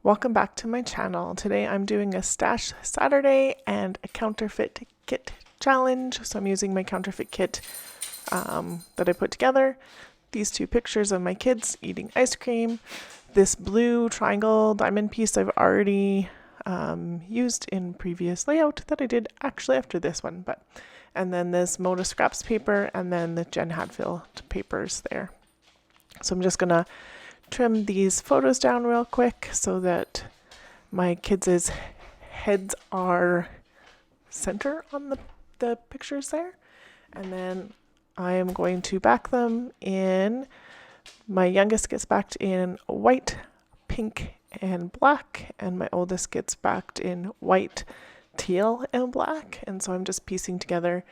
Welcome back to my channel. Today I'm doing a Stash Saturday and a counterfeit kit challenge. So I'm using my counterfeit kit that I put together. These two pictures of my kids eating ice cream. This blue triangle diamond piece I've already used in previous layout that I did actually after this one. And then this ModaScraps paper and then the Jen Hadfield papers there. So I'm just going to trim these photos down real quick so that my kids' heads are center on the pictures there. And then I am going to back them in, my youngest gets backed in white, pink, and black, and my oldest gets backed in white, teal, and black. And so I'm just piecing together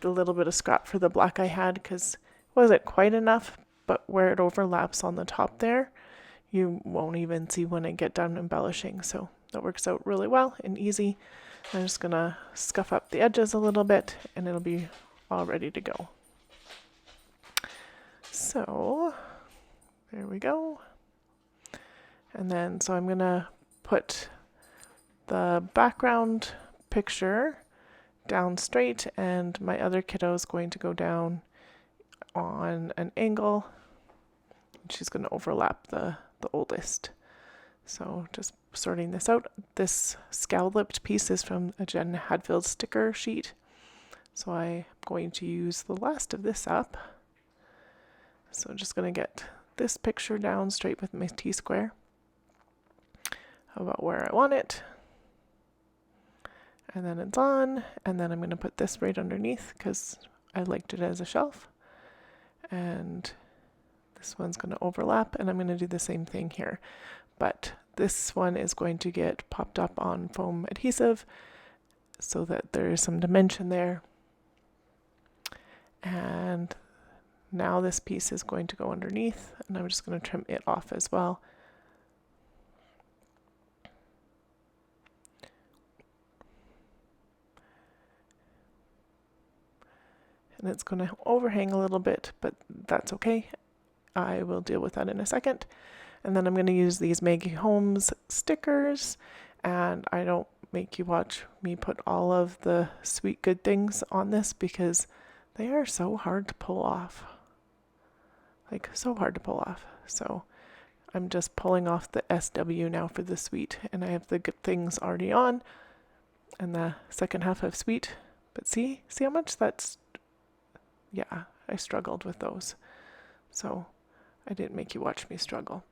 the little bit of scrap for the black I had because it wasn't quite enough, but where it overlaps on the top there, you won't even see when I get done embellishing. So that works out really well and easy. I'm just gonna scuff up the edges a little bit and it'll be all ready to go. So there we go. And then, so I'm gonna put the background picture down straight and my other kiddo is going to go down on an angle. She's going to overlap the oldest. So just sorting this out. This scalloped piece is from a Jen Hadfield sticker sheet. So I'm going to use the last of this up. So I'm just going to get this picture down straight with my T-square about where I want it. And then it's on. And then I'm going to put this right underneath because I liked it as a shelf. And this one's going to overlap, and I'm going to do the same thing here. But this one is going to get popped up on foam adhesive so that there is some dimension there. And now this piece is going to go underneath, and I'm just going to trim it off as well. And it's going to overhang a little bit, but that's okay. I will deal with that in a second. And then I'm going to use these Maggie Holmes stickers, and I don't make you watch me put all of the sweet good things on this because they are so hard to pull off. Like, so hard to pull off. So I'm just pulling off the SW now for the sweet, and I have the good things already on and the second half of sweet. But see how much that's, yeah, I struggled with those. So I didn't make you watch me struggle.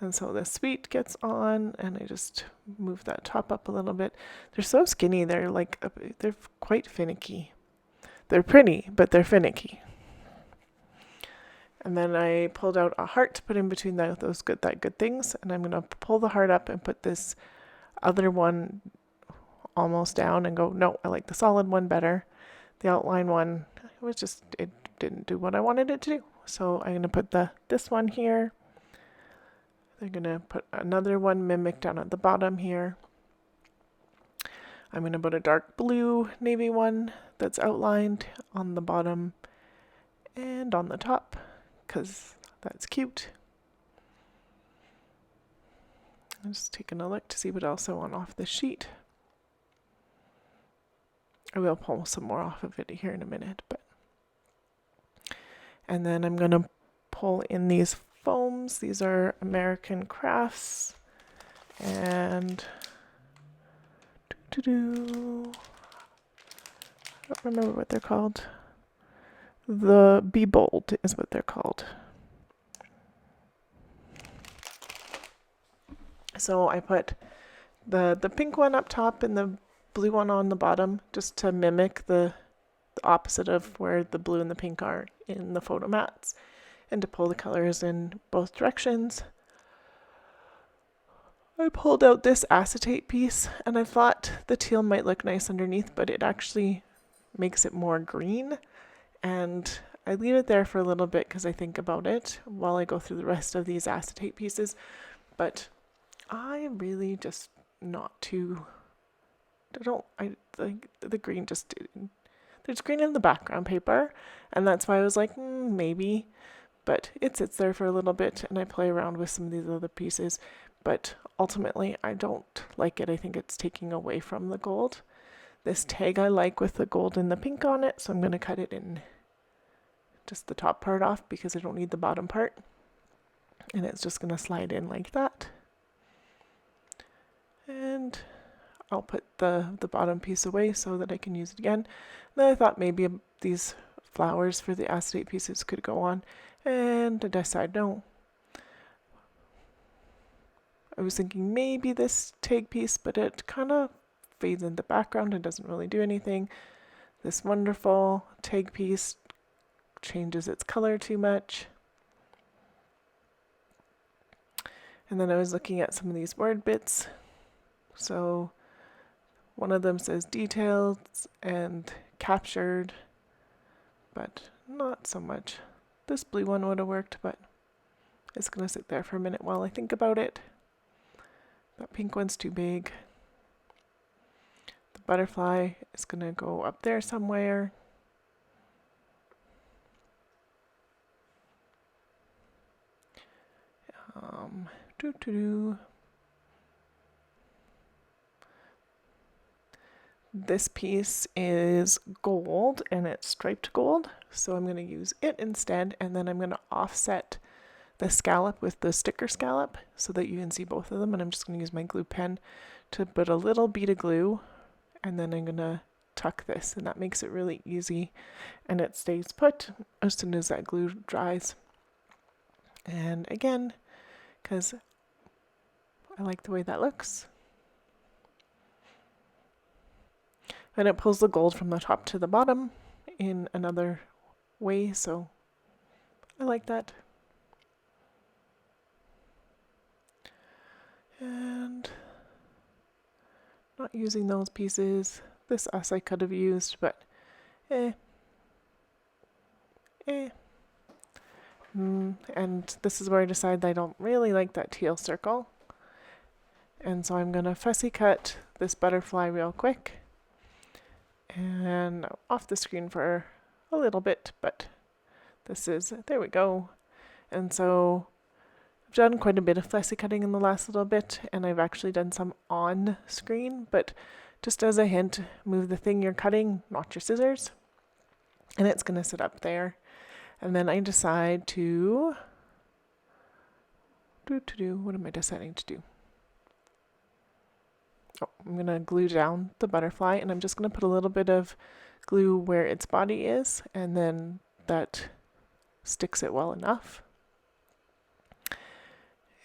And so the sweet gets on, and I just move that top up a little bit. They're so skinny, they're quite finicky. They're pretty, but they're finicky. And then I pulled out a heart to put in between those good things, and I'm gonna pull the heart up and put this other one almost down and go, no, I like the solid one better. The outline one, it didn't do what I wanted it to do. So I'm going to put this one here. I'm going to put another one mimic down at the bottom here. I'm going to put a dark blue navy one that's outlined on the bottom and on the top because that's cute. I'm just taking a look to see what else I want off the sheet. I will pull some more off of it here in a minute, and then I'm going to pull in these foams. These are American Crafts, and I don't remember what they're called. The Be Bold is what they're called. So I put the pink one up top and the blue one on the bottom just to mimic the opposite of where the blue and the pink are in the photo mats and to pull the colors in both directions. I pulled out this acetate piece and I thought the teal might look nice underneath, but it actually makes it more green, and I leave it there for a little bit because I think about it while I go through the rest of these acetate pieces. But I really just not too I like the green there's green in the background paper, and that's why I was like, maybe, but it sits there for a little bit and I play around with some of these other pieces, but ultimately I don't like it. I think it's taking away from the gold. This tag I like with the gold and the pink on it, so I'm going to cut it in just the top part off because I don't need the bottom part. And it's just going to slide in like that. And I'll put the bottom piece away so that I can use it again. Then I thought maybe these flowers for the acetate pieces could go on, and I decided no. I was thinking maybe this tag piece, but it kind of fades in the background and doesn't really do anything. This wonderful tag piece changes its color too much. And then I was looking at some of these word bits. So one of them says details and captured, but not so much. This blue one would have worked, but it's going to sit there for a minute while I think about it. That pink one's too big. The butterfly is going to go up there somewhere. This piece is gold and it's striped gold, so I'm going to use it instead, and then I'm going to offset the scallop with the sticker scallop so that you can see both of them, and I'm just going to use my glue pen to put a little bead of glue, and then I'm going to tuck this, and that makes it really easy, and it stays put as soon as that glue dries. And again, because I like the way that looks. And it pulls the gold from the top to the bottom in another way, so I like that. And not using those pieces. This I could have used, but and this is where I decide I don't really like that teal circle. And so I'm going to fussy cut this butterfly real quick. And off the screen for a little bit, but this is, there we go. And so I've done quite a bit of fussy cutting in the last little bit, and I've actually done some on screen, but just as a hint, move the thing you're cutting, not your scissors, and it's going to sit up there. And then I decide to what am I deciding to do? Oh, I'm going to glue down the butterfly, and I'm just going to put a little bit of glue where its body is, and then that sticks it well enough.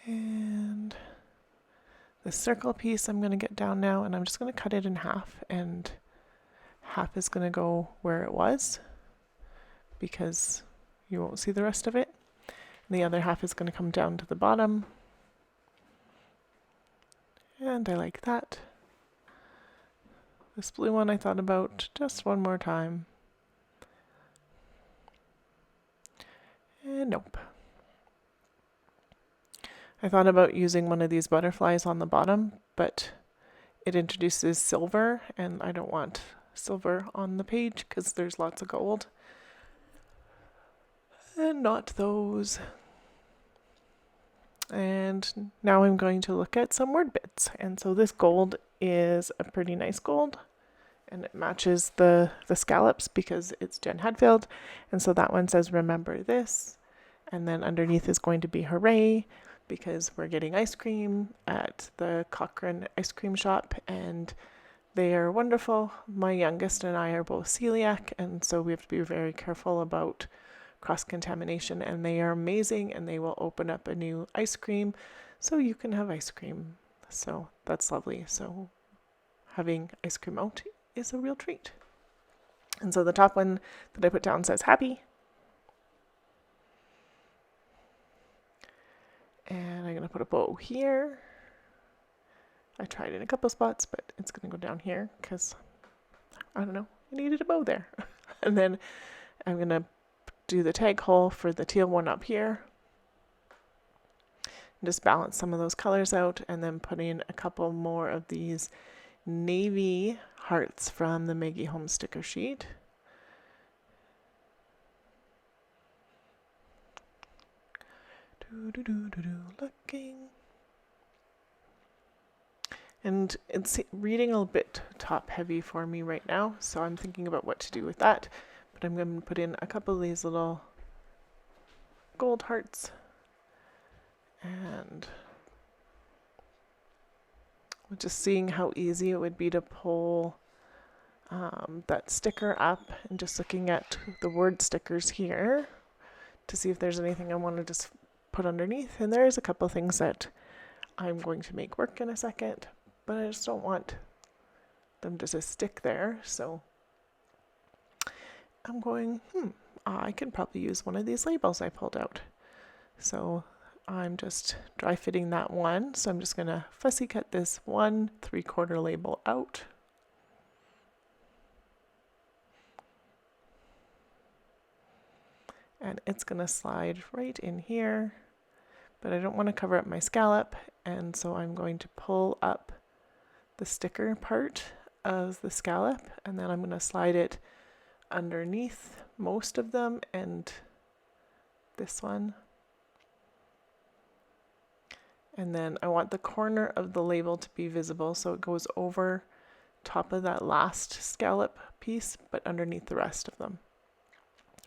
And the circle piece I'm going to get down now, and I'm just going to cut it in half, and half is going to go where it was because you won't see the rest of it. And the other half is going to come down to the bottom. And I like that. This blue one I thought about just one more time. And nope. I thought about using one of these butterflies on the bottom, but it introduces silver, and I don't want silver on the page because there's lots of gold. And not those. And now I'm going to look at some word bits. And so this gold is a pretty nice gold, and it matches the scallops because it's Jen Hadfield. And so that one says remember this, and then underneath is going to be hooray, because we're getting ice cream at the Cochrane ice cream shop, and they are wonderful. My youngest and I are both celiac, and so we have to be very careful about cross-contamination, and they are amazing, and they will open up a new ice cream so you can have ice cream. So that's lovely. So having ice cream out is a real treat. And so the top one that I put down says happy. And I'm going to put a bow here. I tried in a couple spots, but it's going to go down here because, I don't know, I needed a bow there. And then I'm going to do the tag hole for the teal one up here. And just balance some of those colors out, and then put in a couple more of these navy hearts from the Maggie Holmes sticker sheet. Looking. And it's reading a bit top heavy for me right now, so I'm thinking about what to do with that. But I'm going to put in a couple of these little gold hearts. And just seeing how easy it would be to pull that sticker up, and just looking at the word stickers here to see if there's anything I want to just put underneath. And there's a couple things that I'm going to make work in a second, but I just don't want them to just stick there. So I'm going, I could probably use one of these labels I pulled out. So I'm just dry fitting that one. So I'm just going to fussy cut this 1 3/4 label out. And it's going to slide right in here, but I don't want to cover up my scallop. And so I'm going to pull up the sticker part of the scallop, and then I'm going to slide it underneath most of them and this one. And then I want the corner of the label to be visible, so it goes over top of that last scallop piece, but underneath the rest of them.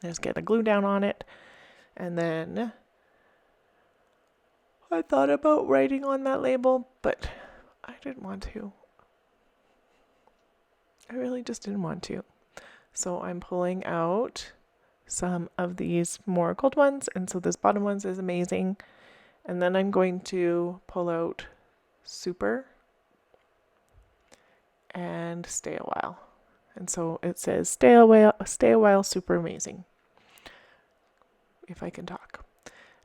Just get a glue down on it, and then I thought about writing on that label, but I didn't want to. I really just didn't want to. So I'm pulling out some of these more gold ones, and so this bottom ones is amazing. And then I'm going to pull out super and stay a while. And so it says stay a while, super amazing. If I can talk.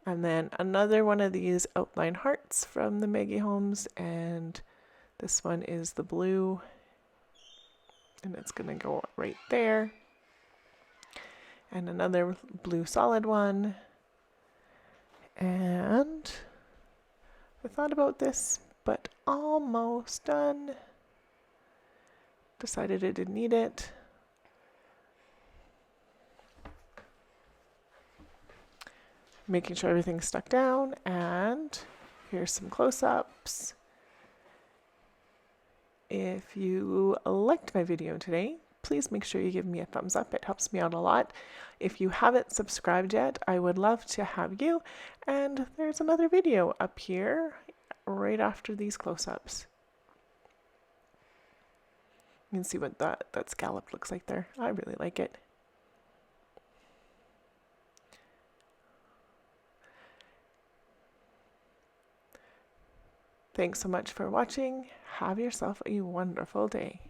And then another one of these outline hearts from the Maggie Holmes, and this one is the blue, and it's going to go right there. And another blue solid one. And I thought about this, but almost done. Decided I didn't need it. Making sure everything's stuck down, and here's some close-ups. If you liked my video today, please make sure you give me a thumbs up. It helps me out a lot. If you haven't subscribed yet, I would love to have you. And there's another video up here right after these close-ups. You can see what that scallop looks like there. I really like it. Thanks so much for watching. Have yourself a wonderful day.